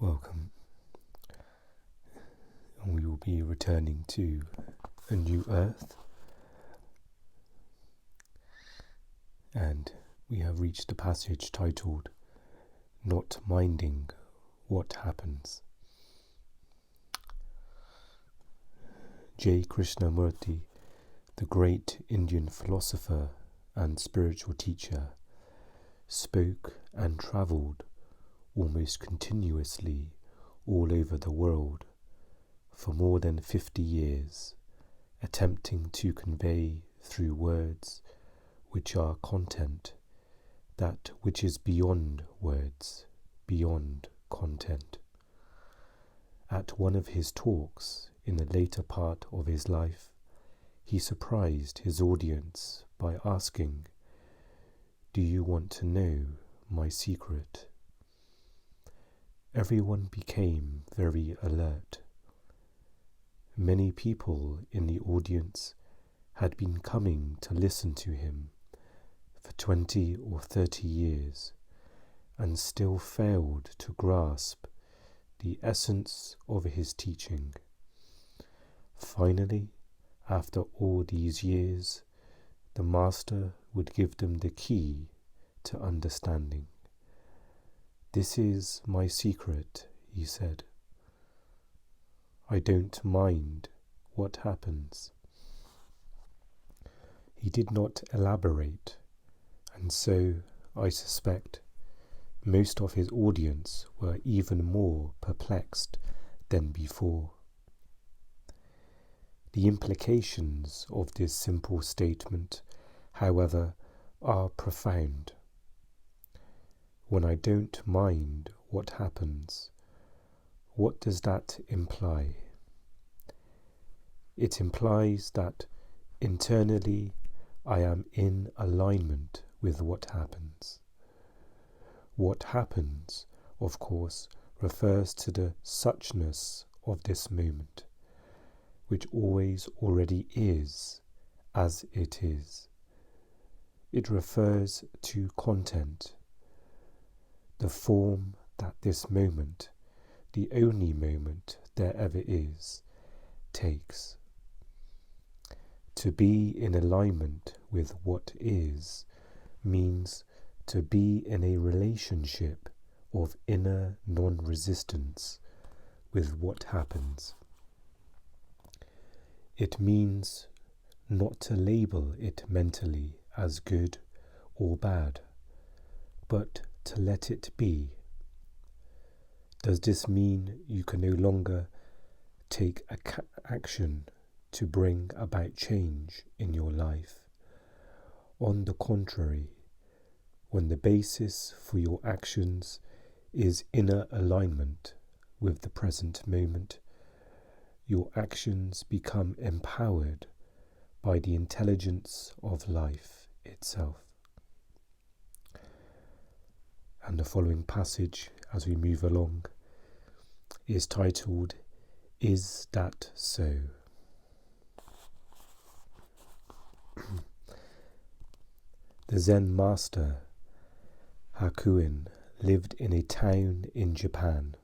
Welcome. And we will be returning to a new earth. And we have reached a passage titled, Not Minding What Happens. J. Krishnamurti, the great Indian philosopher and spiritual teacher, spoke and travelled almost continuously all over the world for more than 50 years, attempting to convey through words which are content that which is beyond words, beyond content. At one of his talks in the later part of his life, he surprised his audience by asking, "Do you want to know my secret?" Everyone became very alert. Many people in the audience had been coming to listen to him for 20 or 30 years and still failed to grasp the essence of his teaching. Finally, after all these years, the Master would give them the key to understanding. "This is my secret," he said. "I don't mind what happens." He did not elaborate, and so, I suspect, most of his audience were even more perplexed than before. The implications of this simple statement, however, are profound. When I don't mind what happens, what does that imply? It implies that internally I am in alignment with what happens. What happens, of course, refers to the suchness of this moment, which always already is as it is. It refers to content, the form that this moment, the only moment there ever is, takes. To be in alignment with what is means to be in a relationship of inner non-resistance with what happens. It means not to label it mentally as good or bad, but to let it be. Does this mean you can no longer take action to bring about change in your life? On the contrary, when the basis for your actions is inner alignment with the present moment, your actions become empowered by the intelligence of life itself. And the following passage, as we move along, is titled, "Is That So?" The Zen master, Hakuin, lived in a town in Japan.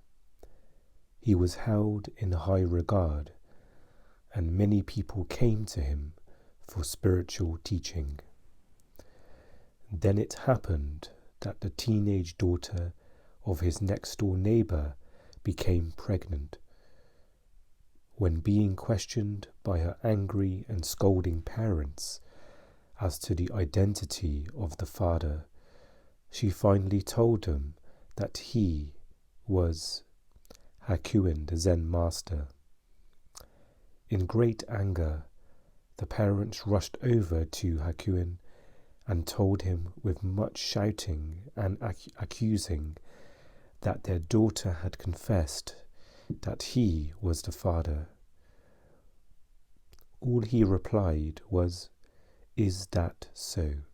He was held in high regard, and many people came to him for spiritual teaching. Then it happened that the teenage daughter of his next-door neighbor became pregnant. When being questioned by her angry and scolding parents as to the identity of the father, she finally told them that he was Hakuin, the Zen master. In great anger, the parents rushed over to Hakuin and told him with much shouting and accusing that their daughter had confessed that he was the father. All he replied was, "Is that so?"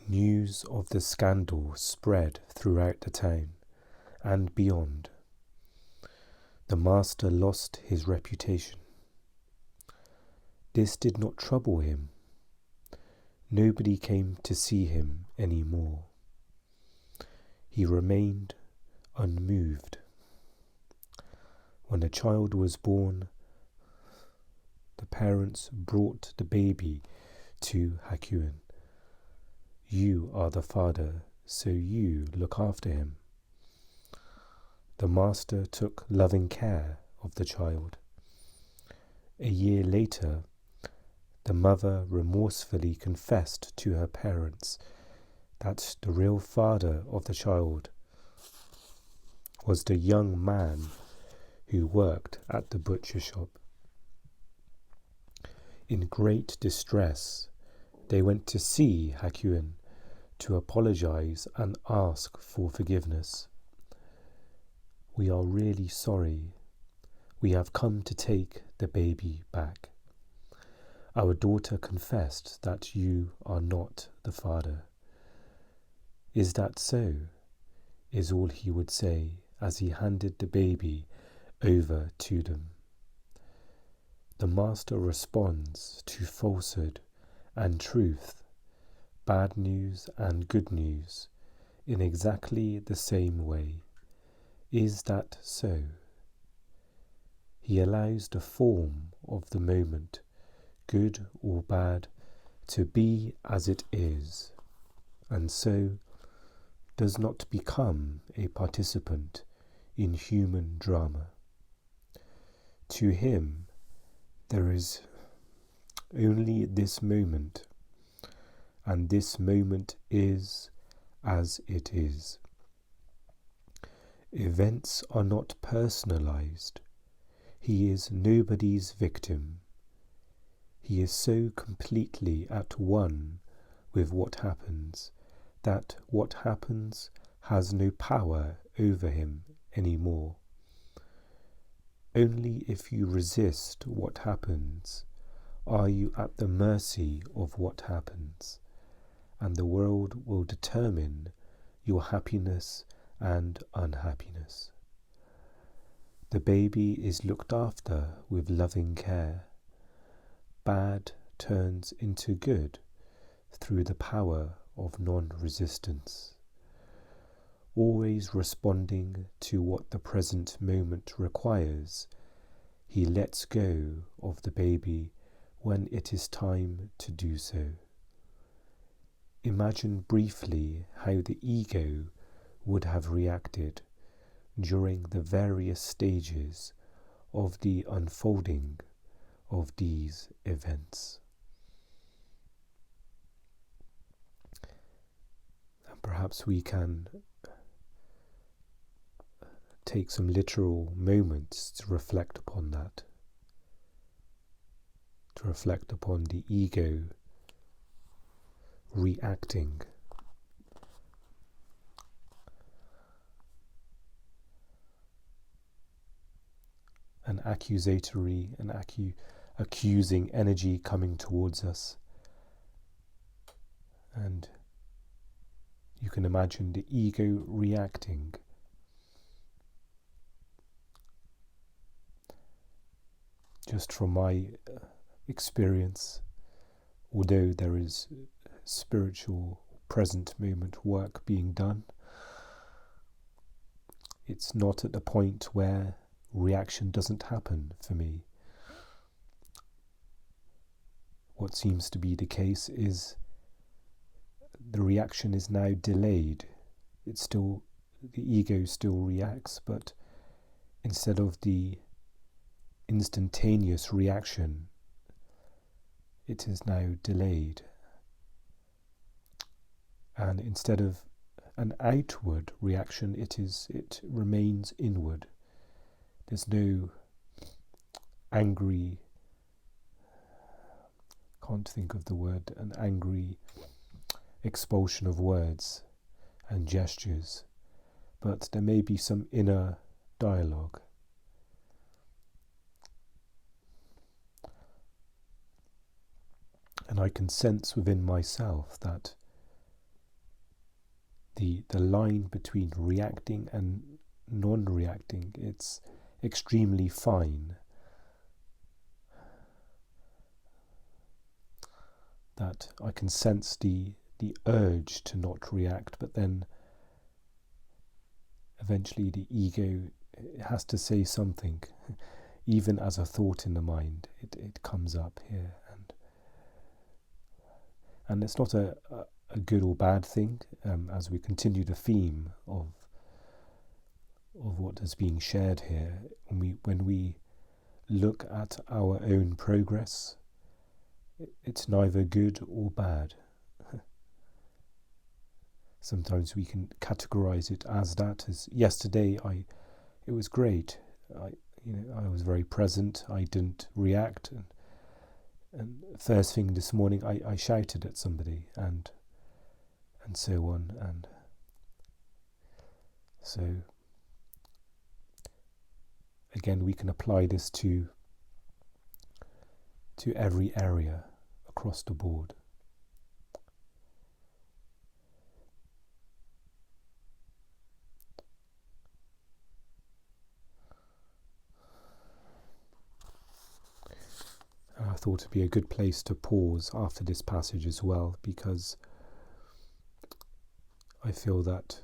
News of the scandal spread throughout the town and beyond. The master lost his reputation. This did not trouble him. Nobody came to see him any more. he remained unmoved. When a child was born, the parents brought the baby to Hakuin. You are the father, so you look after him. The master took loving care of the child. A year later, the mother remorsefully confessed to her parents that the real father of the child was the young man who worked at the butcher shop. In great distress, they went to see Hakuin to apologize and ask for forgiveness. We are really sorry. We have come to take the baby back. Our daughter confessed that you are not the father. Is that so? Is all he would say as he handed the baby over to them. The master responds to falsehood and truth, bad news and good news, in exactly the same way. Is that so? He allows the form of the moment, good or bad, to be as it is, and so does not become a participant in human drama. To him, there is only this moment, and this moment is as it is. Events are not personalized. He is nobody's victim. He is so completely at one with what happens that what happens has no power over him anymore. Only if you resist what happens are you at the mercy of what happens, and the world will determine your happiness and unhappiness. The baby is looked after with loving care. Bad turns into good through the power of non-resistance. Always responding to what the present moment requires, he lets go of the baby when it is time to do so. Imagine briefly how the ego would have reacted during the various stages of the unfolding of these events. And perhaps we can take some literal moments to reflect upon that, to reflect upon the ego reacting. An accusatory, accusing energy coming towards us. And you can imagine the ego reacting. Just from my experience, although there is spiritual present moment work being done, it's not at the point where reaction doesn't happen for me. What seems to be the case is the reaction is now delayed. It's still, the ego still reacts, but instead of the instantaneous reaction, it is now delayed. And instead of an outward reaction, it remains inward. There's no angry, can't think of the word, an angry expulsion of words and gestures, but there may be some inner dialogue. And I can sense within myself that the line between reacting and non-reacting, it's extremely fine. That I can sense the urge to not react, but then eventually the ego has to say something. Even as a thought in the mind, it comes up here, and it's not a good or bad thing. As we continue the theme of what is being shared here, when we look at our own progress, it's neither good or bad. Sometimes we can categorize it as that. As yesterday, it was great. I was very present. I didn't react, and first thing this morning, I shouted at somebody, and so on, and so again, we can apply this to every area across the board. I thought it'd be a good place to pause after this passage as well, because I feel that,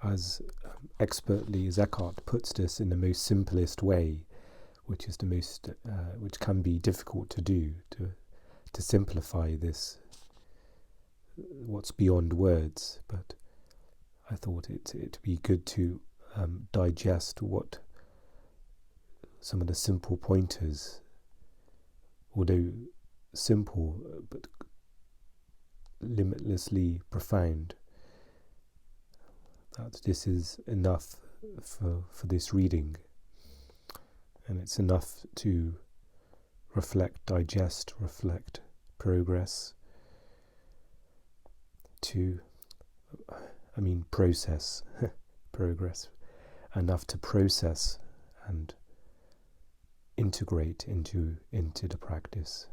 as expertly as Eckhart puts this in the most simplest way, which is the most, which can be difficult to do, to simplify this, what's beyond words. But I thought it'd be good to digest what some of the simple pointers, although simple but limitlessly profound, that this is enough for this reading, and it's enough to reflect, digest, progress, process, progress, enough to process and integrate into the practice.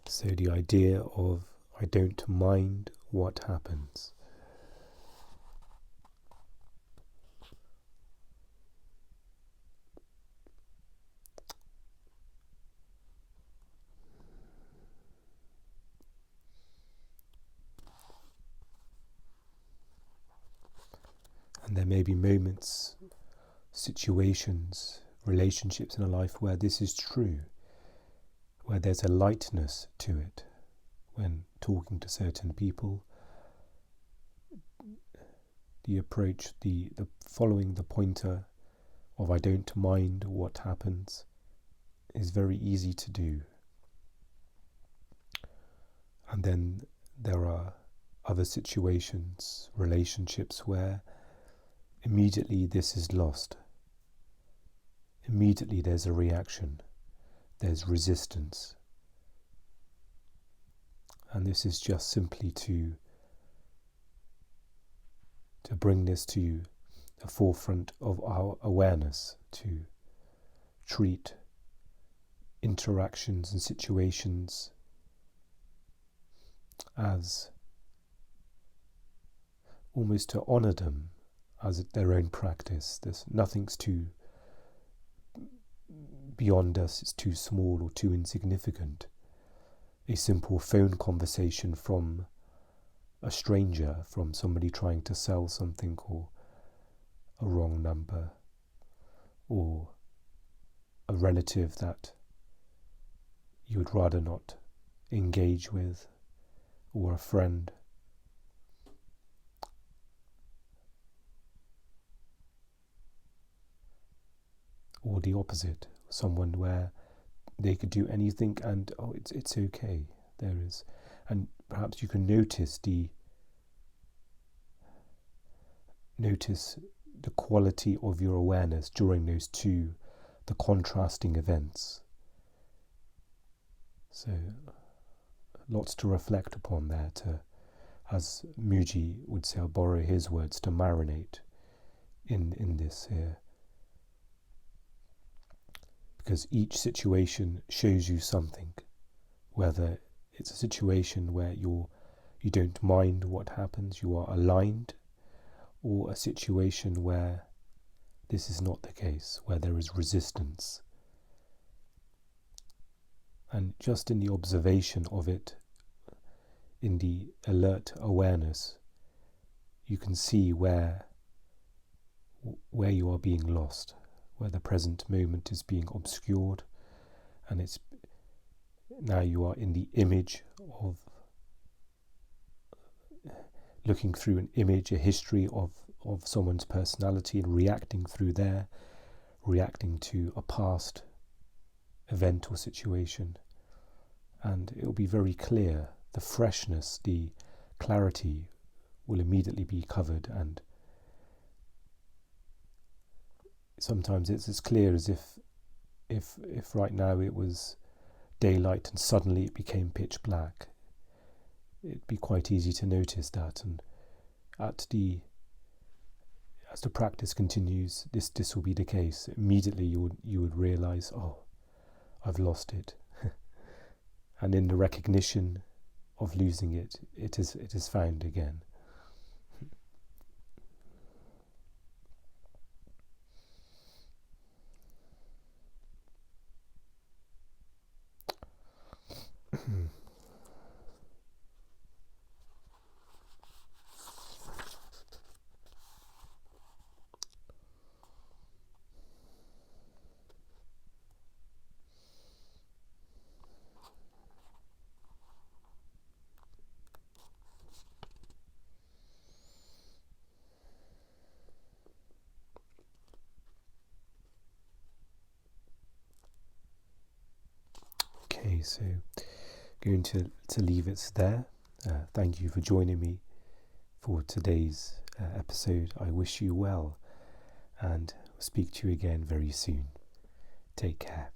So the idea of I don't mind what happens. And there may be moments, situations, relationships in a life where this is true, where there's a lightness to it. When talking to certain people, the approach, the following the pointer of I don't mind what happens is very easy to do. And then there are other situations, relationships, where immediately this is lost. Immediately there's a reaction, there's resistance. And this is just simply to bring this to the forefront of our awareness, to treat interactions and situations as almost to honor them as their own practice. Nothing's too beyond us, it's too small or too insignificant. A simple phone conversation from a stranger, from somebody trying to sell something, or a wrong number, or a relative that you would rather not engage with, or a friend. Or the opposite, someone where they could do anything and it's okay. There is, and perhaps you can notice the quality of your awareness during those two, the contrasting events. So lots to reflect upon there, to, as Mooji would say, I'll borrow his words, to marinate in this here. Because each situation shows you something, whether it's a situation where you don't mind what happens, you are aligned, or a situation where this is not the case, where there is resistance. And just in the observation of it, in the alert awareness, you can see where you are being lost, where the present moment is being obscured, and it's now you are in the image of looking through an image, a history of someone's personality, and reacting to a past event or situation. And it will be very clear, the freshness, the clarity will immediately be covered, and sometimes it's as clear as if right now it was daylight and suddenly it became pitch black. It'd be quite easy to notice that, and as the practice continues, this will be the case. Immediately you would realize, oh, I've lost it. And in the recognition of losing it, it is found again. Okay, so going to leave it there. Thank you for joining me for today's episode. I wish you well, and speak to you again very soon. Take care.